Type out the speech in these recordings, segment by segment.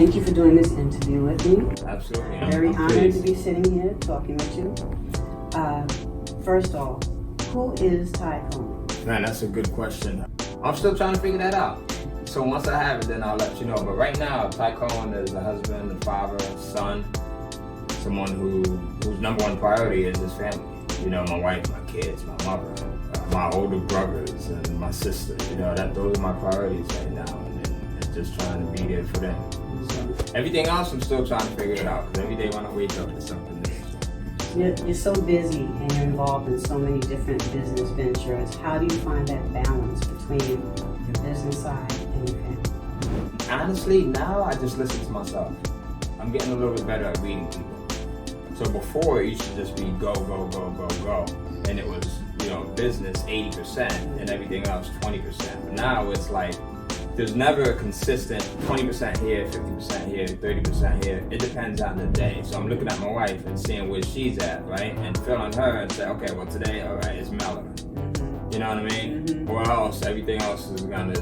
thank you for doing this interview with me. Absolutely. Very honored to be sitting here talking with you. First off, who is Ty Cohen? Man, that's a good question. I'm still trying to figure that out. So once I have it, then I'll let you know. But right now, Ty Cohen is a husband, a father, a son, someone whose number one priority is his family. You know, my wife, my kids, my mother, my older brothers, and my sister. You know, those are my priorities right now. And just trying to be there for them. So everything else, I'm still trying to figure it out. Because every day when I wake up, there's something new. You're so busy and you're involved in so many different business ventures. How do you find that balance between your business side and your family? Honestly, now I just listen to myself. I'm getting a little bit better at reading people. So before, it used to just be go, go, go, go, go. And it was, you know, business 80% and everything else 20%. But now it's like, there's never a consistent 20% here, 50% here, 30% here. It depends on the day. So I'm looking at my wife and seeing where she's at, right? And feeling her and say, okay, well today, all right, it's mellow. You know what I mean? Mm-hmm. Or else everything else is gonna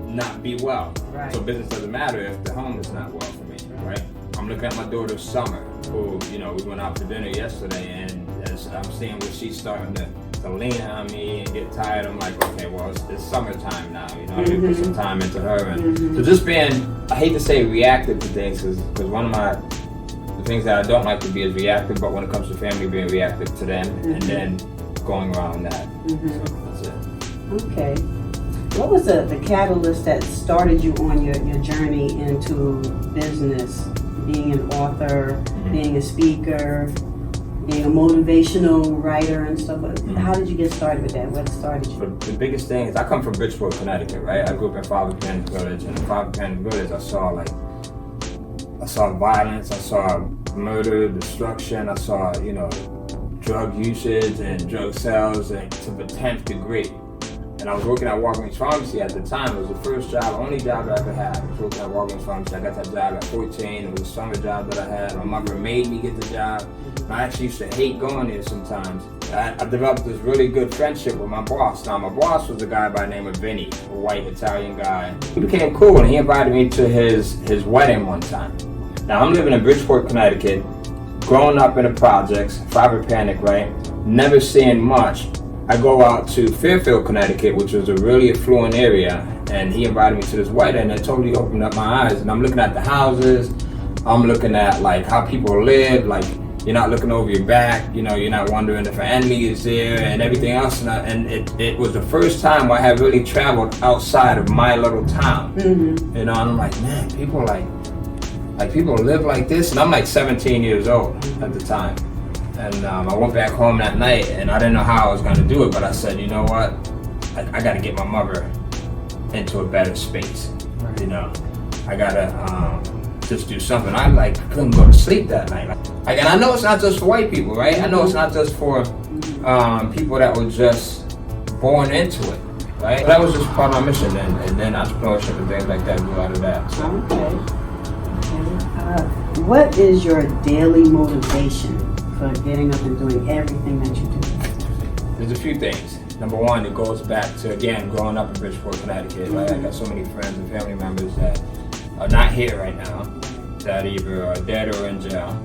not be well. Right. So business doesn't matter if the home is not well for me, right? I'm looking at my daughter Summer, who, you know, we went out for dinner yesterday, and as I'm seeing where she's starting to lean on me and get tired. I'm like, okay, well, it's summertime now, you know, I need to put some time into her. And so just being, I hate to say reactive to things, because one of the things that I don't like to be is reactive, but when it comes to family, being reactive to them and then going around that. So that's it. Okay. What was the catalyst that started you on your journey into business, being an author, being a speaker, being a motivational writer and stuff? How did you get started with that? What started you? The biggest thing is I come from Bridgeport, Connecticut, right? I grew up in Father Panic Village, and in Father Panic Village I saw violence, I saw murder, destruction, I saw, you know, drug usage and drug sales, and to the 10th degree. And I was working at Walgreens Pharmacy at the time. It was the first job, only job I ever had. I was working at Walgreens Pharmacy. I got that job at 14. It was a summer job that I had. My mother made me get the job. I actually used to hate going there sometimes. I developed this really good friendship with my boss. Now, my boss was a guy by the name of Vinny, a white Italian guy. We became cool, and he invited me to his wedding one time. Now, I'm living in Bridgeport, Connecticut, growing up in the projects, Father Panic, right? Never seeing much. I go out to Fairfield, Connecticut, which was a really affluent area, and he invited me to this wedding, and it totally opened up my eyes. And I'm looking at the houses, I'm looking at like how people live, like you're not looking over your back, you know, you're not wondering if an enemy is there and everything else. And it was the first time where I had really traveled outside of my little town. You know, and I'm like, man, people people live like this, and I'm like 17 years old at the time. And I went back home that night, and I didn't know how I was going to do it, but I said, you know what, I got to get my mother into a better space. You know, I got to just do something. I couldn't go to sleep that night. And I know it's not just for white people, right? I know it's not just for people that were just born into it, right? But that was just part of my mission, and then entrepreneurship and things like that grew out of that. So. Okay. What is your daily motivation for getting up and doing everything that you do? There's a few things. Number one, it goes back to, again, growing up in Bridgeport, Connecticut. Right? I got so many friends and family members that are not here right now, that either are dead or in jail.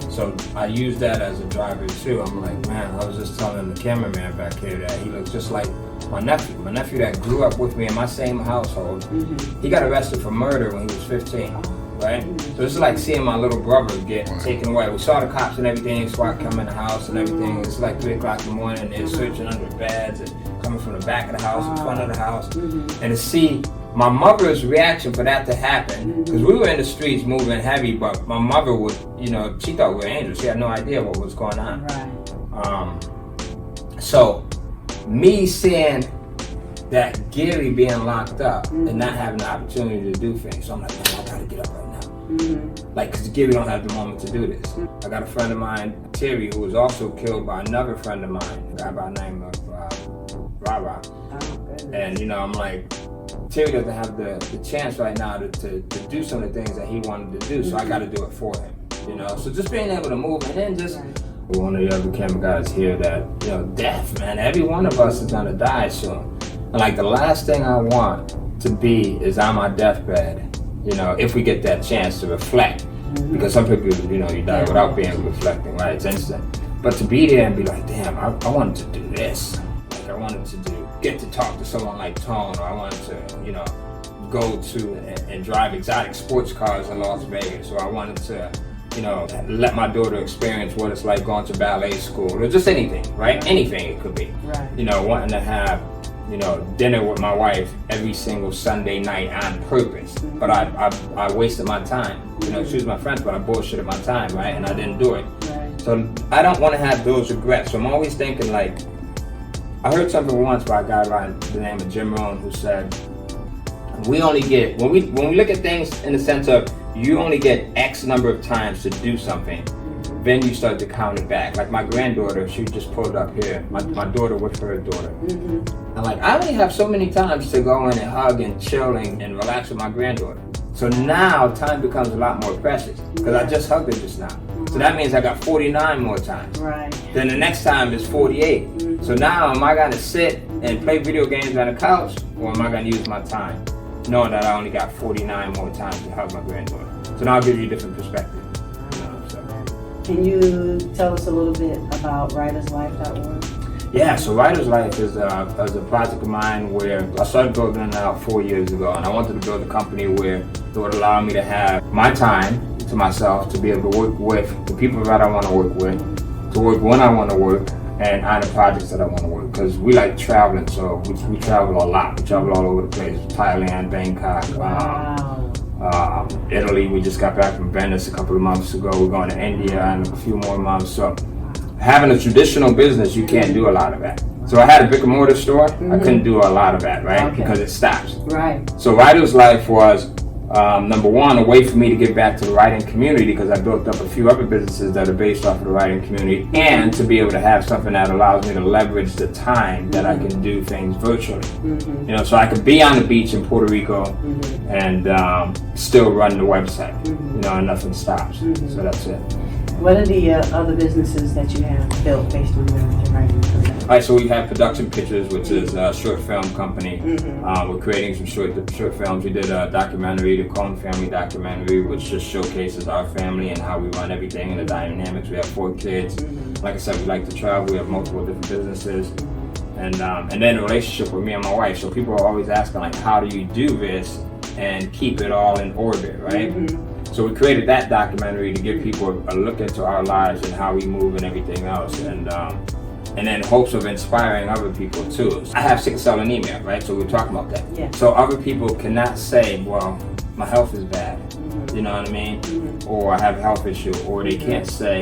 So I use that as a driver too. I'm like, man, I was just telling the cameraman back here that he looks just like my nephew that grew up with me in my same household. He got arrested for murder when he was 15. Right? So it's like seeing my little brother get taken away. We saw the cops and everything, SWAT come in the house and everything. It's like 3 o'clock in the morning, and they're searching under beds and coming from the back of the house, the front of the house. And to see my mother's reaction for that to happen, because we were in the streets moving heavy, but my mother would, you know, she thought we were angels. She had no idea what was going on. So me seeing that Gary being locked up and not having the opportunity to do things. So I'm like, man, I gotta get up right now. Like, because Gary don't have the moment to do this. I got a friend of mine, Terry, who was also killed by another friend of mine, a guy by the name of Rara. And, you know, I'm like, Terry doesn't have the chance right now to do some of the things that he wanted to do, so I gotta do it for him, you know? So just being able to move, and then just, one of the other camera guys here that, you know, death, man, every one of us is gonna die soon. And like the last thing I want to be is on my deathbed you know, if we get that chance to reflect. Because some people, you know, you die without being reflecting, right? It's instant. But to be there and be like, damn, I wanted to do this. Like I wanted to get to talk to someone like Tone, or I wanted to, you know, go to and drive exotic sports cars in Las Vegas, or I wanted to, you know, let my daughter experience what it's like going to ballet school, or just anything, right? Anything it could be. Right. You know, wanting to have, you know, dinner with my wife every single Sunday night on purpose. But I wasted my time. You know, she was my friend, but I bullshitted my time, right? And I didn't do it. Right. So I don't want to have those regrets. So I'm always thinking like, I heard something once by a guy by the name of Jim Rohn who said, we only get, when we look at things in the sense of you only get X number of times to do something, then you start to count it back. Like my granddaughter, she just pulled up here, my daughter with her daughter. And like, I only have so many times to go in and hug and chill and relax with my granddaughter. So now time becomes a lot more precious because I just hugged her just now. So that means I got 49 more times. Right. Then the next time is 48. So now am I gonna sit and play video games on the couch, or am I gonna use my time knowing that I only got 49 more times to hug my granddaughter? So now I'll give you a different perspective. You know, so. Can you tell us a little bit about writerslife.org? Yeah, so Writer's Life is a project of mine where I started building it out 4 years ago, and I wanted to build a company where it would allow me to have my time to myself, to be able to work with the people that I want to work with, to work when I want to work, and on the projects that I want to work. Because we like traveling, so we travel a lot. We travel all over the place: Thailand, Bangkok, Italy. We just got back from Venice a couple of months ago. We're going to India in a few more months. So having a traditional business, you can't do a lot of that. So I had a brick and mortar store. I couldn't do a lot of that, right? Because it stops. Right. So Writer's Life was number one, a way for me to get back to the writing community, because I built up a few other businesses that are based off of the writing community, and to be able to have something that allows me to leverage the time that I can do things virtually. You know, so I could be on the beach in Puerto Rico and still run the website. You know, and nothing stops. So that's it. What are the other businesses that you have built based on your writing career? All right, so we have Production Pictures, which is a short film company. We're creating some short films. We did a documentary, the Cohen family documentary, which just showcases our family and how we run everything and the dynamics. We have 4 kids. Like I said, we like to travel. We have multiple different businesses. And then a relationship with me and my wife. So people are always asking, like, how do you do this and keep it all in orbit, right? So we created that documentary to give people a look into our lives and how we move and everything else, and then hopes of inspiring other people too. I have sickle cell anemia, right? So we're talking about that. Yeah. So other people cannot say, well, my health is bad, you know what I mean? Or I have a health issue, or they can't say,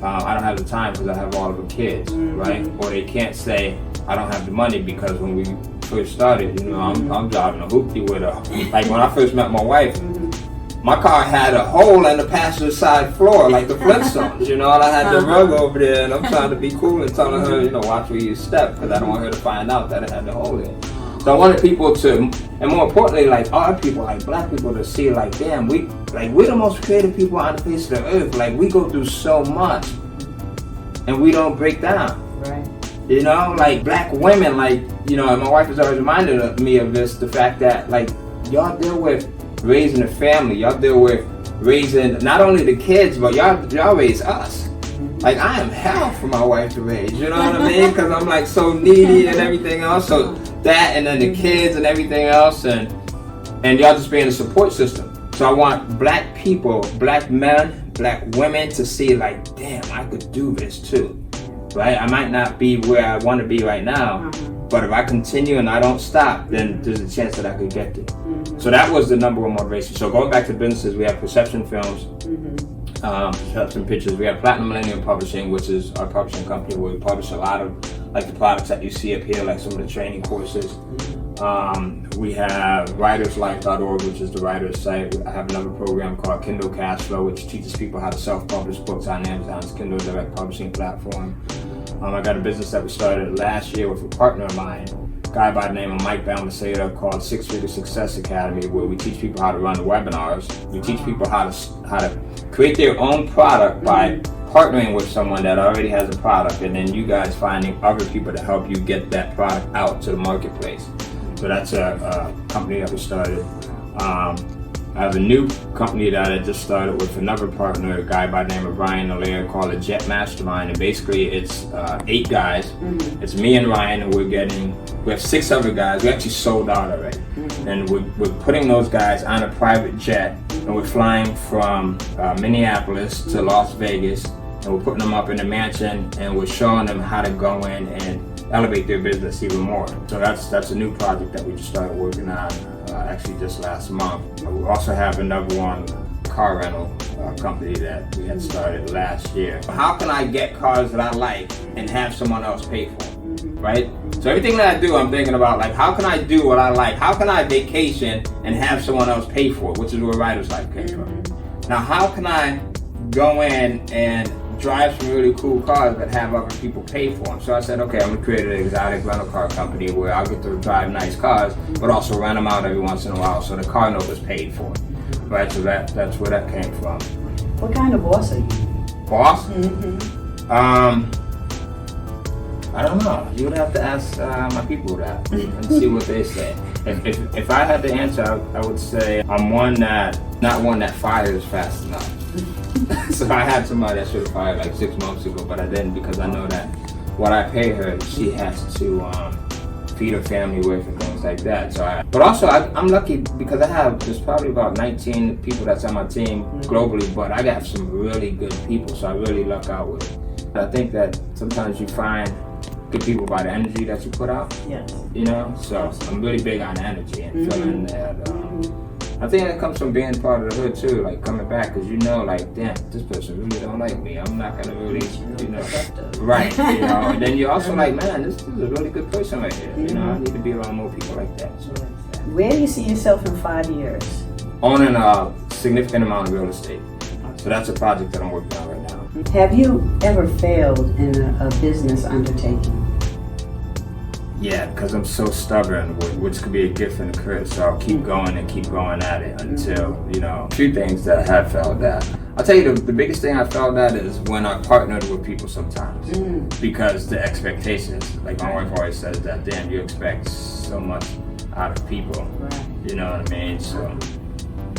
I don't have the time because I have all of the kids, right? Or they can't say, I don't have the money because when we first started, you know, I'm driving a hoopty with her. Like when I first met my wife, my car had a hole in the passenger side floor, like the Flintstones, you know, and I had the rug over there, and I'm trying to be cool and telling her, you know, watch where you step, because I don't want her to find out that it had the hole in it. So I wanted people to, and more importantly, like our people, like black people, to see, like, damn, we're the most creative people on the face of the earth. Like, we go through so much, and we don't break down. Right. You know, like black women, like, you know, and my wife has always reminded me of this, the fact that, like, y'all deal with raising a family, y'all deal with raising not only the kids, but y'all raise us. Like, I am hell for my wife to raise, you know what I mean? Because I'm like so needy and everything else. So that, and then the kids and everything else, and y'all just being a support system. So I want black people, black men, black women to see, like, damn, I could do this too, right? I might not be where I want to be right now, but if I continue and I don't stop, then there's a chance that I could get there. So that was the number one motivation. So going back to businesses, we have Perception Films, Perception Pictures. We have Platinum Millennium Publishing, which is our publishing company where we publish a lot of, like, the products that you see up here, like some of the training courses. We have writerslife.org, which is the writer's site. I have another program called Kindle Cash Flow, which teaches people how to self-publish books on Amazon's Kindle Direct Publishing platform. I got a business that we started last year with a partner of mine, a guy by the name of Mike Balmaceda, called 6 Figure Success Academy, where we teach people how to run the webinars. We teach people how to create their own product by partnering with someone that already has a product, and then you guys finding other people to help you get that product out to the marketplace. So that's a company that we started. I have a new company that I just started with another partner, a guy by the name of Ryan Allaire, called the Jet Mastermind. And basically it's 8 guys. Mm-hmm. It's me and Ryan, and we have 6 other guys. We actually sold out already. Mm-hmm. And we're putting those guys on a private jet, and we're flying from Minneapolis to Las Vegas, and we're putting them up in a mansion, and we're showing them how to go in and elevate their business even more. So that's a new project that we just started working on actually just last month. We also have another one, car rental company that we had started last year. How can I get cars that I like and have someone else pay for them, right? So everything that I do, I'm thinking about, like, how can I do what I like? How can I vacation and have someone else pay for it, which is where Writer's Life came from. Now, how can I go in and drive some really cool cars that have other people pay for them? So I said, okay, I'm gonna create an exotic rental car company where I'll get to drive nice cars, but also rent them out every once in a while so the car note is paid for. Right, so that's where that came from. What kind of boss are you? Boss? Mm-hmm. I don't know. You would have to ask my people that and see what they say. If I had to answer, I would say I'm not one that fires fast enough. So I had somebody that should have fired like 6 months ago, but I didn't, because I know that what I pay her, she has to feed her family with and things like that. So but also I'm lucky because there's probably about 19 people that's on my team globally, but I got some really good people, so I really luck out with it. I think that sometimes you find good people by the energy that you put out. Yes. You know, so I'm really big on energy and feeling that. I think that comes from being part of the hood too, like coming back, because you know, like, damn, this person really don't like me. I'm not gonna really, you know, right, you know. And then you're also like, man, this is a really good person right here. You know, I need to be around more people like that. So. Where do you see yourself in 5 years? Owning a significant amount of real estate. So that's a project that I'm working on right now. Have you ever failed in a business undertaking? Yeah, because I'm so stubborn, which could be a gift and a curse. So I'll keep going and keep going at it until, you know, a few things that I have failed at. I'll tell you the biggest thing I failed at is when I partnered with people sometimes. Because the expectations, like my wife always says that, damn, you expect so much out of people. Right. You know what I mean? So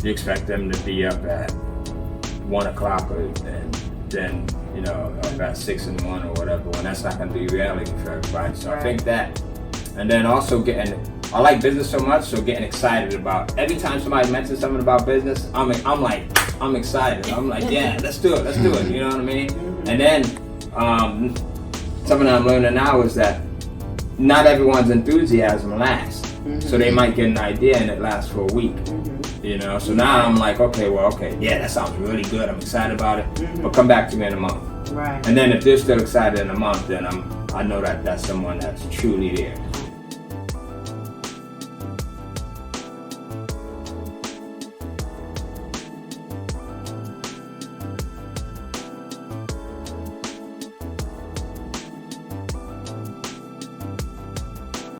you expect them to be up at 1 o'clock and then, you know, up at 6 in the morning or whatever, when that's not going to be reality for everybody. So I think that. And then also I like business so much, so getting excited about, every time somebody mentions something about business, I'm excited. I'm like, yeah, let's do it, you know what I mean? And then something I'm learning now is that not everyone's enthusiasm lasts. So they might get an idea and it lasts for a week. You know, so now I'm like, okay, yeah, that sounds really good. I'm excited about it, but come back to me in a month. Right. And then if they're still excited in a month, then I know that that's someone that's truly there.